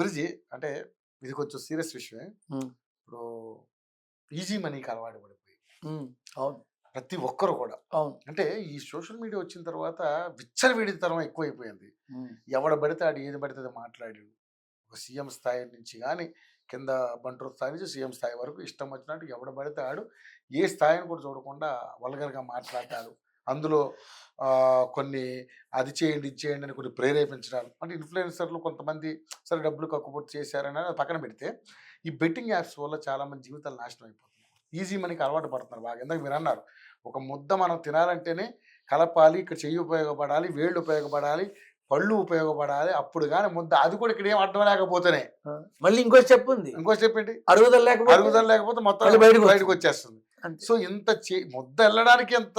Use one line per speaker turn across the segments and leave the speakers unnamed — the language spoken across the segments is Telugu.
గురుజీ అంటే ఇది కొంచెం సీరియస్ విషయమే.
హ్మ్.
ఇప్పుడు ఈజీ మనీకి అలవాటు పడిపోయి
అవును.
ప్రతి ఒక్కరు కూడా
అవును.
అంటే ఈ సోషల్ మీడియా వచ్చిన తర్వాత విచ్చలవిడితనం ఎక్కువైపోయింది.
హ్మ్.
ఎవడ పడితే ఆడు ఏది పడితే అది మాట్లాడి ఒక సీఎం స్థాయి నుంచి కానీ కింద బంటూరు స్థాయి నుంచి సీఎం స్థాయి వరకు ఇష్టం వచ్చినట్టు ఎవడ పడితే ఆడు ఏ స్థాయిని కూడా చూడకుండా వల్గర్గా మాట్లాడతాడు. అందులో కొన్ని అది చేయండి ఇది చేయండి అని కొన్ని ప్రేరేపించడాలు అంటే ఇన్ఫ్లుయెన్సర్లు కొంతమంది సరే డబ్బులు కక్కుబొట్టు చేశారని అది పక్కన పెడితే ఈ బెట్టింగ్ యాప్స్ వల్ల చాలామంది జీవితాలు నాశనం అయిపోతున్నాయి. ఈజీ మనీకి అలవాటు పడుతున్నారు బాగా. ఇందాక మీరు అన్నారు ఒక ముద్ద మనం తినాలంటేనే కలపాలి, ఇక్కడ చెయ్యి ఉపయోగపడాలి, వేళ్ళు ఉపయోగపడాలి, పళ్ళు ఉపయోగపడాలి, అప్పుడు కానీ ముద్ద. అది కూడా ఇక్కడ ఏం అడ్డం లేకపోతేనే
మళ్ళీ ఇంకో స్టెప్ ఉంది.
ఇంకో స్టెప్ ఏంటి?
అరుగుదల
లేకపోతే మొత్తం బయటకు వచ్చేస్తుంది. సో ఇంత ముద్ద వెళ్ళడానికి ఎంత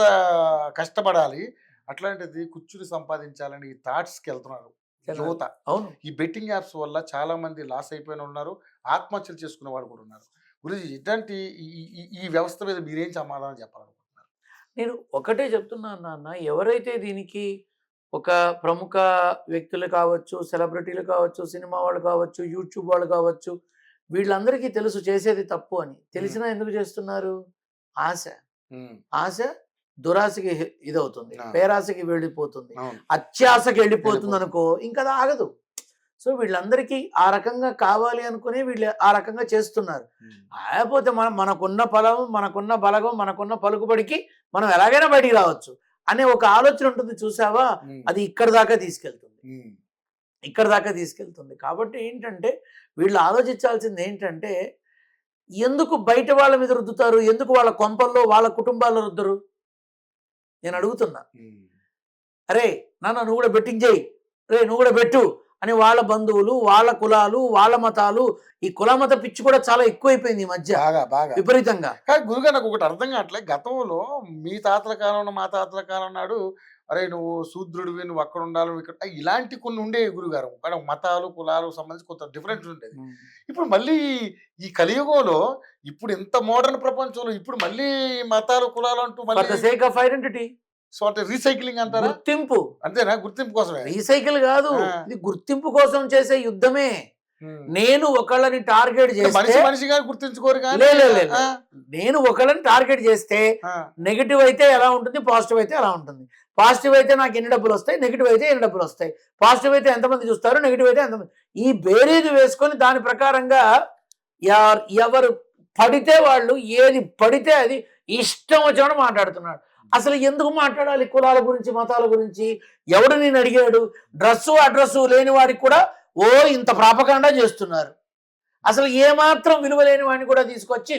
కష్టపడాలి, అట్లాంటిది కూర్చుని సంపాదించాలని ఈ థాట్స్కి వెళ్తున్నారు యువత.
అవును.
ఈ బెట్టింగ్ యాప్స్ వల్ల చాలా మంది లాస్ అయిపోయిన ఉన్నారు, ఆత్మహత్యలు చేసుకునే వాళ్ళు కూడా ఉన్నారు. గురించి ఇట్లాంటి ఈ వ్యవస్థ మీద మీరేం సమాధానం చెప్పాలనుకుంటున్నారు?
నేను ఒకటే చెప్తున్నాను నాన్న, ఎవరైతే దీనికి ఒక ప్రముఖ వ్యక్తులు కావచ్చు, సెలబ్రిటీలు కావచ్చు, సినిమా వాళ్ళు కావచ్చు, యూట్యూబ్ వాళ్ళు కావచ్చు, వీళ్ళందరికీ తెలుసు చేసేది తప్పు అని. తెలిసినా ఎందుకు చేస్తున్నారు? ఆశ. ఆశ దురాశకి ఇదవుతుంది, పేరాశకి వెళ్ళిపోతుంది, అత్యాశకి వెళ్ళిపోతుంది అనుకో, ఇంకా అది ఆగదు. సో వీళ్ళందరికీ ఆ రకంగా కావాలి అనుకుని వీళ్ళు ఆ రకంగా చేస్తున్నారు. లేకపోతే మనకున్న పొలం, మనకున్న బలగం, మనకున్న పలుకుబడికి మనం ఎలాగైనా బయటికి రావచ్చు అనే ఒక ఆలోచన ఉంటుంది చూసావా, అది ఇక్కడ దాకా తీసుకెళ్తుంది. కాబట్టి ఏంటంటే వీళ్ళు ఆలోచించాల్సింది ఏంటంటే, ఎందుకు బయట వాళ్ళ మీద రుద్దుతారు, ఎందుకు వాళ్ళ కొంపల్లో వాళ్ళ కుటుంబాల్లో రుద్దరు? నేను అడుగుతున్నా. అరే నాన్న నువ్వు కూడా బెట్టింగ్ చేయి, రే నువ్వు కూడా పెట్టు అని వాళ్ళ బంధువులు, వాళ్ళ కులాలు, వాళ్ళ మతాలు, ఈ కులమత పిచ్చి కూడా చాలా ఎక్కువైపోయింది ఈ మధ్య, బాగా విపరీతంగా.
గురుగా నాకు ఒకటి అర్థం కావట్లే, గతంలో మీ తాతల కాలం మా తాతల కాలం నాడు అరే నువ్వు శూద్రుడివి, నువ్వు అక్కడ ఉండాలి, ఇక్కడ ఇలాంటి కొన్ని ఉండేవి గురుగారు. కానీ మతాలు కులాలకు సంబంధించి కొంత డిఫరెంట్ ఉండేది. ఇప్పుడు మళ్ళీ ఈ కలియుగంలో ఇప్పుడు ఇంత మోడర్న్ ప్రపంచంలో ఇప్పుడు మళ్ళీ మతాలు కులాలు అంటూ మళ్ళీ
సేక్ ఆఫ్ ఐడెంటిటీ.
సో అంటే రీసైక్లింగ్ అంటారా?
గుర్తింపు.
అంతేనా? గుర్తింపు కోసమే.
రీసైకిల్ కాదు, ఇది గుర్తింపు కోసం చేసే యుద్ధమే. నేను ఒకళ్ళని టార్గెట్ చేస్తే
మనిషిగా గుర్తించుకోరు.
నేను ఒకళ్ళని టార్గెట్ చేస్తే నెగిటివ్ అయితే ఎలా ఉంటుంది, పాజిటివ్ అయితే ఎలా ఉంటుంది. పాజిటివ్ అయితే నాకు ఎన్ని డబ్బులు వస్తాయి, నెగిటివ్ అయితే ఎన్ని డబ్బులు వస్తాయి. పాజిటివ్ అయితే ఎంతమంది చూస్తారు, నెగిటివ్ అయితే ఎంతమంది. ఈ బేరీజు వేసుకొని దాని ప్రకారంగా ఎవరు పడితే వాళ్ళు ఏది పడితే అది ఇష్టం వచ్చినట్టు మాట్లాడుతున్నాడు. అసలు ఎందుకు మాట్లాడాలి కులాల గురించి, మతాల గురించి? ఎవడు నేను అడిగాడు? డ్రస్సు అడ్రస్సు లేని వాడికి కూడా ఇంత ప్రాపకాండా చేస్తున్నారు. అసలు ఏమాత్రం విలువ లేని వాడిని కూడా తీసుకొచ్చి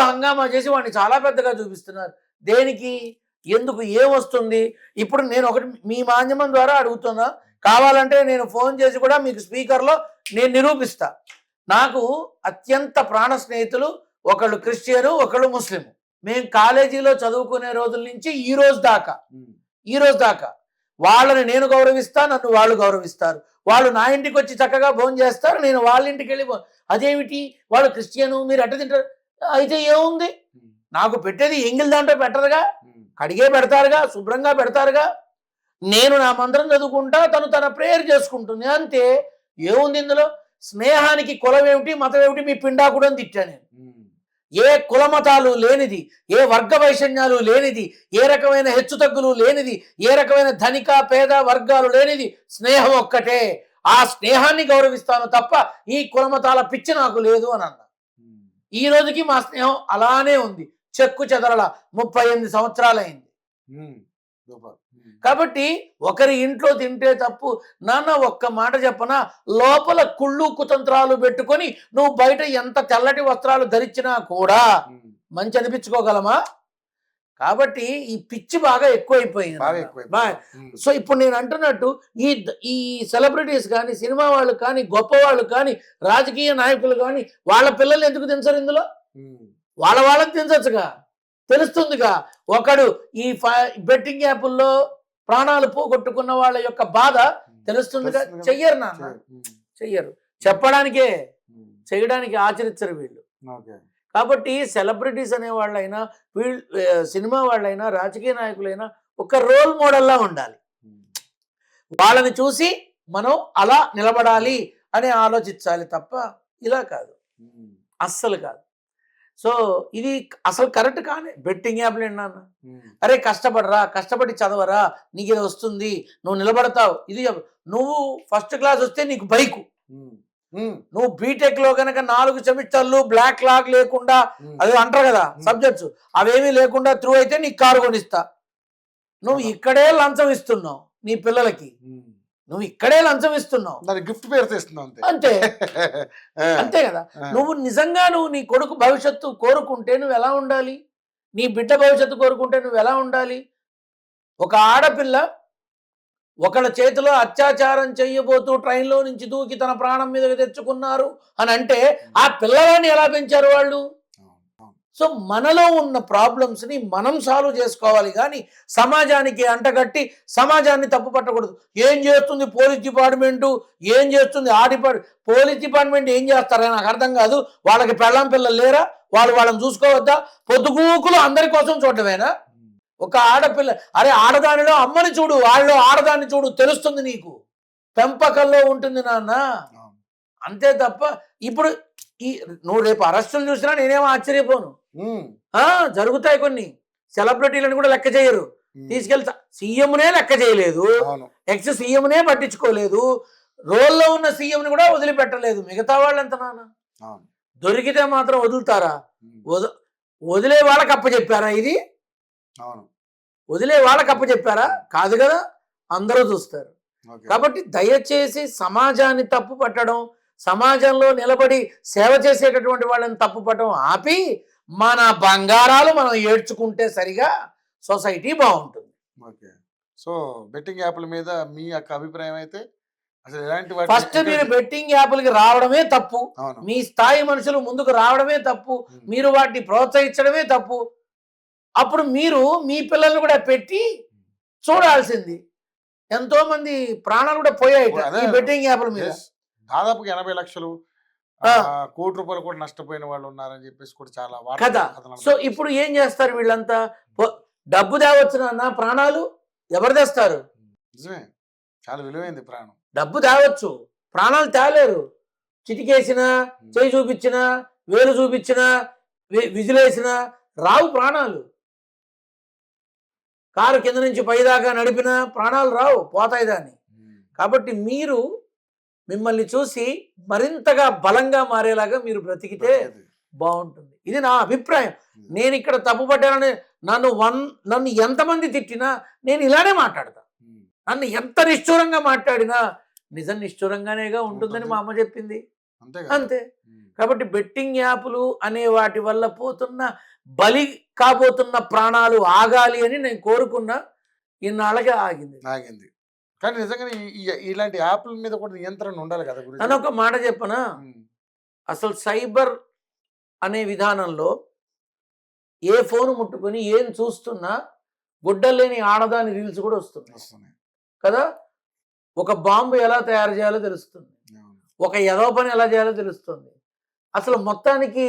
హంగామా చేసి వాడిని చాలా పెద్దగా చూపిస్తున్నారు. దేనికి? ఎందుకు? ఏమొస్తుంది? ఇప్పుడు నేను ఒకటి మీ మాధ్యమం ద్వారా అడుగుతున్నా, కావాలంటే నేను ఫోన్ చేసి కూడా మీకు స్పీకర్లో నేను నిరూపిస్తా. నాకు అత్యంత ప్రాణ స్నేహితులు, ఒకళ్ళు క్రిస్టియను, ఒకళ్ళు ముస్లిము. మేము కాలేజీలో చదువుకునే రోజుల నుంచి ఈ రోజు దాకా వాళ్ళని నేను గౌరవిస్తా, నన్ను వాళ్ళు గౌరవిస్తారు. వాళ్ళు నా ఇంటికి వచ్చి చక్కగా భోజనం చేస్తారు, నేను వాళ్ళ ఇంటికి వెళ్ళి అదేమిటి వాళ్ళు క్రిస్టియను మీరు అట్ట తింటారు అయితే ఏముంది? నాకు పెట్టేది ఎంగిల్ దాంట్లో పెట్టరుగా, కడిగే పెడతారుగా, శుభ్రంగా పెడతారుగా. నేను నా మంత్రం చదువుకుంటా, తను తన ప్రేయర్ చేసుకుంటుంది, అంతే. ఏముంది ఇందులో? స్నేహానికి కులం ఏమిటి, మతం ఏమిటి, మీ పిండాకుడు అని తిట్టా నేను. ఏ కులమతాలు లేనిది, ఏ వర్గ వైషమ్యాలు లేనిది, ఏ రకమైన హెచ్చుతగ్గులు లేనిది, ఏ రకమైన ధనిక పేద వర్గాలు లేనిది స్నేహం ఒక్కటే. ఆ స్నేహాన్ని గౌరవిస్తాను తప్ప ఈ కులమతాల పిచ్చి నాకు లేదు అని అన్నా. ఈ రోజుకి మా స్నేహం అలానే ఉంది, చెక్కు చెదరల. 38 సంవత్సరాలైంది. కాబట్టి ఒకరి ఇంట్లో తింటే తప్పు నాన్న. ఒక్క మాట చెప్పనా, లోపల కుళ్ళు కుతంత్రాలు పెట్టుకొని నువ్వు బయట ఎంత తెల్లటి వస్త్రాలు ధరించినా కూడా మంచి అనిపించుకోగలమా? కాబట్టి ఈ పిచ్చి బాగా ఎక్కువైపోయింది. సో ఇప్పుడు నేను అంటున్నట్టు ఈ సెలబ్రిటీస్ కానీ, సినిమా వాళ్ళు కానీ, గొప్ప వాళ్ళు కానీ, రాజకీయ నాయకులు కానీ వాళ్ళ పిల్లలు ఎందుకు తినరు? ఇందులో వాళ్ళని తినచ్చుగా, తెలుస్తుందిగా. ఒకడు ఈ బెట్టింగ్ యాప్ల్లో ప్రాణాలు పోగొట్టుకున్న వాళ్ళ యొక్క బాధ తెలుస్తుందిగా. చెయ్యరు నాన్న, చెయ్యరు. చెప్పడానికే, చేయడానికి ఆచరించరు వీళ్ళు. కాబట్టి సెలబ్రిటీస్ అనే వాళ్ళైనా, సినిమా వాళ్ళైనా, రాజకీయ నాయకులైనా ఒక రోల్ మోడల్లా ఉండాలి. వాళ్ళని చూసి మనం అలా నిలబడాలి అని ఆలోచించాలి తప్ప ఇలా కాదు,
ఉమ్,
అస్సలు కాదు. సో ఇది అసలు కరెక్ట్ కానీ బెట్టింగ్ యాప్లు ఏంటన్నా?
ఉమ్,
అరే కష్టపడరా, కష్టపడి చదవరా, నీకు ఇది వస్తుంది, నువ్వు నిలబడతావు. ఇది నువ్వు ఫస్ట్ క్లాస్ వస్తే నీకు బైకు,
ఉమ్, ఉమ్,
నువ్వు బీటెక్ లో కనుక 4 సెమిస్టర్లు బ్లాక్ లాగ్ లేకుండా,
ఉమ్,
అది అంటారు కదా సబ్జెక్ట్స్, అవేమీ లేకుండా త్రూ అయితే నీకు కారు కొనిస్తా. నువ్వు ఇక్కడే లంచం ఇస్తున్నావు నీ పిల్లలకి,
ఉమ్.
నువ్వు ఇక్కడే లంచం ఇస్తున్నావు,
దాని గిఫ్ట్ పేరు తెస్తున్నావు అంతే.
అంతే
ఆ,
అంతే కదా.
ఆ,
నువ్వు నిజంగా నీ కొడుకు భవిష్యత్తు కోరుకుంటే నువ్వు ఎలా ఉండాలి, నీ బిడ్డ భవిష్యత్తు కోరుకుంటే నువ్వు ఎలా ఉండాలి? ఒక ఆడపిల్ల ఒకళ్ళ చేతిలో అత్యాచారం చెయ్యబోతూ ట్రైన్లో నుంచి దూకి తన ప్రాణం మీదకి తెచ్చుకున్నారు అని అంటే ఆ పిల్లవాడిని ఎలా పెంచారు వాళ్ళు?
అవును, అవును.
సో మనలో ఉన్న ప్రాబ్లమ్స్ని మనం సాల్వ్ చేసుకోవాలి కానీ సమాజానికి అంటగట్టి సమాజాన్ని తప్పు పట్టకూడదు. ఏం చేస్తుంది పోలీస్ డిపార్ట్మెంటు, ఏం చేస్తుంది ఆ పోలీస్ డిపార్ట్మెంట్ ఏం చేస్తారని నాకు అర్థం కాదు. వాళ్ళకి పెళ్ళాం పిల్లలు లేరా? వాళ్ళని చూసుకోవద్దా? పొద్దుగూకులు అందరి కోసం చూడటమేనా? ఒక ఆడపిల్ల, అరే ఆడదానిలో అమ్మని చూడు, వాళ్ళలో ఆడదాన్ని చూడు, తెలుస్తుంది నీకు. పెంపకంలో ఉంటుంది నాన్న,
అవును.
అంతే తప్ప ఇప్పుడు నువ్వు రేపు అరెస్టులు చూసినా నేనేమో ఆశ్చర్యపోను.
ఉమ్,
జరుగుతాయి కొన్ని. సెలబ్రిటీలను కూడా లెక్క చేయరు,
ఉమ్,
తీసుకెళ్తా. సీఎంనే లెక్క చేయలేదు,
అవును.
ఎక్స్ సీఎంనే పట్టించుకోలేదు, రోల్లో ఉన్న సీఎంని కూడా వదిలిపెట్టలేదు. మిగతా వాళ్ళు ఎంత నాన్న?
అవును.
దొరికితే మాత్రం వదులుతారా?
ఉమ్,
వదిలే వాళ్ళకి అప్పచెప్పారా? ఇది
అవును.
వదిలే వాళ్ళకి అప్పచెప్పారా? కాదు కదా, అందరూ చూస్తారు.
ఓకే.
కాబట్టి దయచేసి సమాజాన్ని తప్పు పట్టడం, సమాజంలో నిలబడి సేవ చేసేటటువంటి వాళ్ళని తప్పు పట్టడం ఆపి మన బంగారాలు మనం ఏడ్చుకుంటే సరిగా సొసైటీ బాగుంటుంది.
ఓకే. సో బెట్టింగ్ యాప్ల మీద మీ యొక్క అభిప్రాయం అయితే అసలు ఎలాంటి
ఫస్ట్ మీరు బెట్టింగ్ యాప్లకి రావడమే తప్పు,
అవును.
మీ స్థాయి మనుషులు ముందుకు రావడమే తప్పు,
ఉమ్,
మీరు వాటిని ప్రోత్సహించడమే తప్పు. అప్పుడు మీరు మీ పిల్లల్ని కూడా పెట్టి చూడాల్సింది. ఎంతో మంది ప్రాణాలు కూడా పోయాయి
అదే,
ఈ బెట్టింగ్ యాప్ల మీద.
yes. దాదాపు 80 లక్షలు
ఆ.
కోటి రూపాయలు కూడా నష్టపోయిన వాళ్ళు ఉన్నారని చెప్పేసి కూడా చాలా వార్తలు,
కదా.
కథనాలు
సో ఇప్పుడు ఏం చేస్తారు వీళ్ళంతా? డబ్బు తేవచ్చు నాన్న, ప్రాణాలు ఎవరు తెస్తారు?
నిజమే, చాలా విలువైంది ప్రాణం.
డబ్బు తేవచ్చు, ప్రాణాలు తేలేరు. చిటికేసినా, చేయి చూపించినా, వేలు చూపించినా, విజిలేసినా రావు ప్రాణాలు. కారు కింద నుంచి పైదాకా నడిపినా ప్రాణాలు రావు, పోతాయి దాన్ని.
ఉమ్,
కాబట్టి మీరు మిమ్మల్ని చూసి మరింతగా బలంగా మారేలాగా మీరు బ్రతికితే
అది.
బాగుంటుంది. ఇది నా అభిప్రాయం. నేను ఇక్కడ తప్పు పడ్డానని నన్ను ఎంతమంది తిట్టినా నేను ఇలానే మాట్లాడతా.
ఉమ్,
నన్ను ఎంత నిష్ఠూరంగా మాట్లాడినా నిజం నిష్ఠూరంగానేగా ఉంటుందని మా అమ్మ చెప్పింది,
అంతే కదా.
అంతే.
ఉమ్,
కాబట్టి బెట్టింగ్ యాప్లు అనే వాటి వల్ల పోతున్న బలి కాబోతున్న ప్రాణాలు ఆగాలి అని నేను కోరుకున్నా. ఇన్నాళ్ళగా ఆగింది.
ఆగింది. కానీ నిజంగానే ఇలాంటి యాప్ల మీద కూడా నియంత్రణ ఉండాలి కదా గురించి.
నన్ను ఒక మాట చెప్పనా, అసలు సైబర్ అనే విధానంలో ఏ ఫోన్ ముట్టుకొని ఏం చూస్తున్నా గుడ్డలేని ఆడదాని రీల్స్ కూడా వస్తున్నాయి కదా. ఒక బాంబు ఎలా తయారు చేయాలో తెలుస్తుంది, ఒక ఎదవ పని ఎలా చేయాలో తెలుస్తుంది. అసలు మొత్తానికి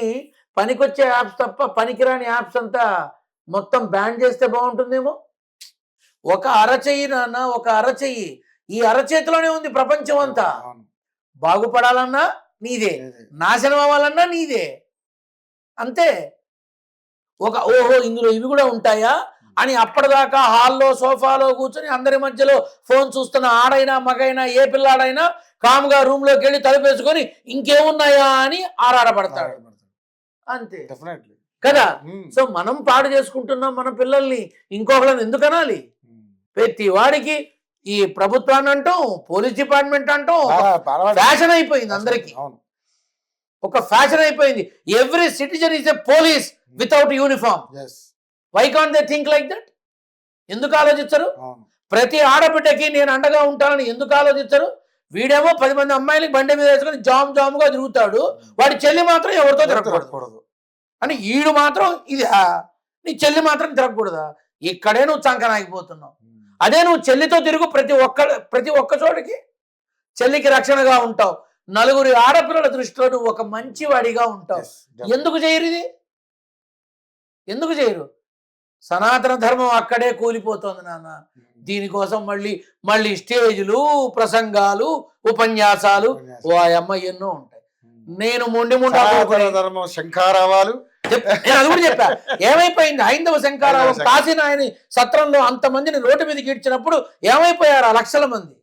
పనికొచ్చే యాప్స్ తప్ప పనికిరాని యాప్స్ అంతా మొత్తం బ్యాన్ చేస్తే బాగుంటుందేమో. ఒక అరచెయ్యి నాన్న, ఒక అరచెయ్యి, ఈ అరచేతిలోనే ఉంది ప్రపంచం అంతా. బాగుపడాలన్నా నీదే, నాశనం అవ్వాలన్నా నీదే, అంతే. ఓహో ఇందులో ఇవి కూడా ఉంటాయా అని అప్పటిదాకా హాల్లో సోఫాలో కూర్చొని అందరి మధ్యలో ఫోన్ చూస్తున్న ఆడైనా మగైనా ఏ పిల్లాడైనా కామ్గా రూమ్లోకి వెళ్ళి తలుపేసుకొని ఇంకేమున్నాయా అని ఆరాడపడతాడు, అంతే కదా. సో మనం పాడు చేసుకుంటున్నాం మన పిల్లల్ని, ఇంకొకళ్ళని ఎందుకు అనాలి? ప్రతి వాడికి ఈ ప్రభుత్వాన్ని అంటాం, పోలీస్ డిపార్ట్మెంట్ అంటాం, ఫ్యాషన్ అయిపోయింది అందరికి, ఒక ఫ్యాషన్ అయిపోయింది. Every citizen is a police without uniform. Why can't they think like that? ఎందుకు ఆలోచించరు? ప్రతి ఆడబిడ్డకి నేను అండగా ఉంటానని ఎందుకు ఆలోచించరు? వీడేమో 10 మంది అమ్మాయిలకి బండి మీద వేసుకొని జాముగా తిరుగుతాడు, వాడి చెల్లి మాత్రం ఎవరితో తిరగకూడదు అని ఈడు మాత్రం ఇది నీ చెల్లి మాత్రం తిరగకూడదా? ఇక్కడే నువ్వు చంకనాగిపోతున్నావు. అదే నువ్వు చెల్లితో తిరుగు, ప్రతి ఒక్క చోటికి చెల్లికి రక్షణగా ఉంటావు, నలుగురి ఆడపిల్లల దృష్టిలో నువ్వు ఒక మంచి వాడిగా ఉంటావు. ఎందుకు చేయరు ఇది? ఎందుకు చేయరు? సనాతన ధర్మం అక్కడే కూలిపోతోంది నాన్న. దీనికోసం మళ్ళీ స్టేజ్లు, ప్రసంగాలు, ఉపన్యాసాలు ఓ అమ్మ ఎన్నో ఉంటాయి. నేను మొండి ముండా
సనాతన ధర్మం శంఖారావాలు.
నేను అది కూడా చెప్పా. ఏమైపోయింది హైందవ శంఖారావం? కాశీనాయని సత్రంలో అంతమందిని రోడ్డు మీదకి ఇడ్చినప్పుడు ఏమైపోయారు ఆ లక్షల మంది?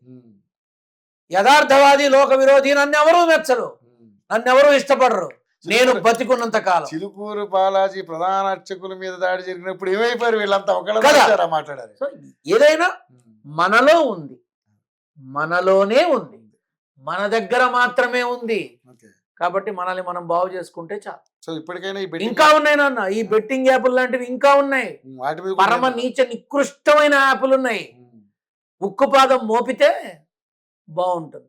యథార్థవాది లోక విరోధి నన్నెవరూ మెచ్చరు, నన్నెవరూ ఇష్టపడరు నేను బతికున్నంత కాలం.
చిలుకూరు బాలాజీ ప్రధాన అర్చకుల మీద దాడి జరిగినప్పుడు ఏమైపోయారు వీళ్ళంతా? ఒకళ్ళ మాట్లాడారు.
సో ఏదైనా మనలో ఉంది, మనలోనే ఉంది, మన దగ్గర మాత్రమే ఉంది. కాబట్టి మనల్ని మనం బాగు చేసుకుంటే చాలు.
సో ఇప్పటికైనా
ఇంకా ఉన్నాయి నాన్న, ఈ బెట్టింగ్ యాప్లు లాంటివి ఇంకా ఉన్నాయి. పరమ నీచ నికృష్టమైన యాప్లు ఉన్నాయి. ఉక్కుపాదం మోపితే బాగుంటుంది.